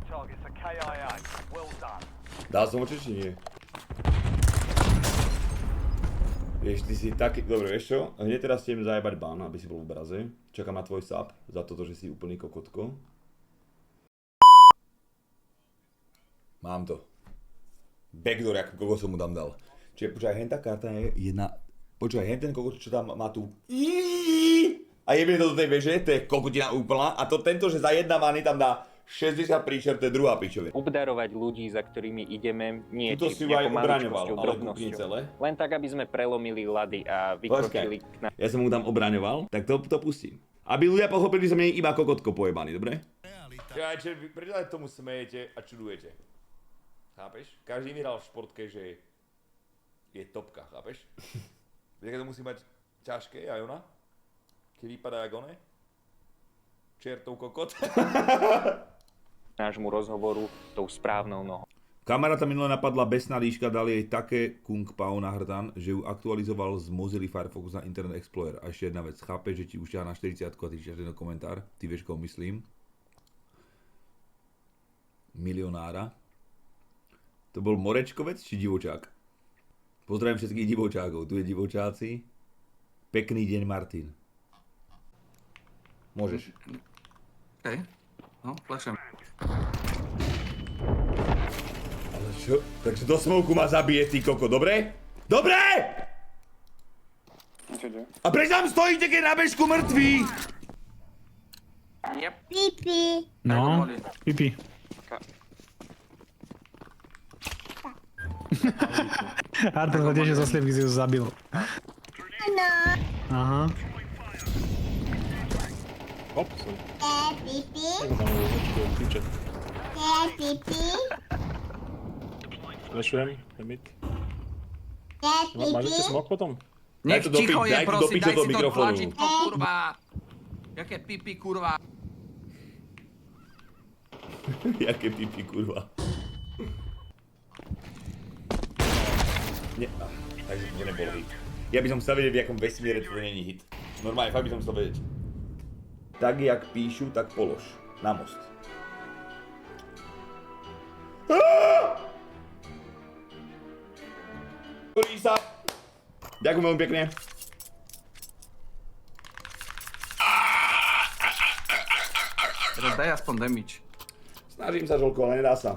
targets are KIA. Well done. Dal som oči, či nie? Vieš, ty si taký... Dobre, vieš čo? Hneď teraz ti idem zajebať ban, aby si bol v obraze. Čakám na tvoj sub, za toto, že si úplný kokotko. Mám to. Backdoor, ako koho som mu tam dal. Čiže počkaj, hen tá karta je jedna... Počkaj, hen ten kokot, čo tam má tu... A jebne to do tej veže, to je kokotina úplná. A to tento, že za jedna many tam dá 60 príčer, to je druhá pičovina. Obdarovať ľudí, za ktorými ideme, nie Tuto si ju aj obraňoval, ale kúkni celé. Len tak, aby sme prelomili ľady a vykročili k nám. Ja som mu tam obraňoval, tak to pustím. Aby ľudia pochopili, že som nie iba kokotko pojebaný, dobre? Ja, prečo aj tomu smejete a čudujete? Chápeš? Každý mi hral v športke, že je topka, chápeš? Viete, keď to musí mať ťažké, aj ona? Keď vypadá jak one? Čertov kokot. Nášmu rozhovoru tou správnou nohou. Kamaráta minule napadla besná líška, dali jej také kung pao na hrdan, že ju aktualizoval z Mozilla Firefox na Internet Explorer. A ešte jedna vec, chápeš, že ti už ťahá na 40 a ty čítaš jeden komentár, ty vieš, koho myslím. Milionára. To bol Morečkovec či divočák? Pozdravím všetkých divočákov, tu je divočáci. Pekný deň, Martin. Môžeš. Hej, no, flashem. Ale čo? Takže do smoku ma zabije, ty koko, dobre? Dobre! A prečo tam stojíte, keď na bežku mŕtvi? Yep. Pipi. No, pipi. Artur sa tiež zo sliepky si ju zabil. Áno. Aha. Hop, sorry. Pipi. Tak tam je očko, kľúče. Pipi. Flešujem, limit. Pipi. Mážete smok potom? Nech Daj to do ticho pi- je, daj to do prosím, piče daj do si to mikrofónu. tlačítko, kurva. Jaké pipi, kurva. Jaké pipi, kurva. Nie, takže to nebol hit. Ja by som chcel vedieť, v jakom vesmíre to není hit. Normálne, fakt by som chcel vedieť. Tak, jak píšu, tak polož. Na most. Sa. Ďakujem veľmi pekne. Teraz daj aspoň damage. Snažím sa, Žolko, ale nedá sa.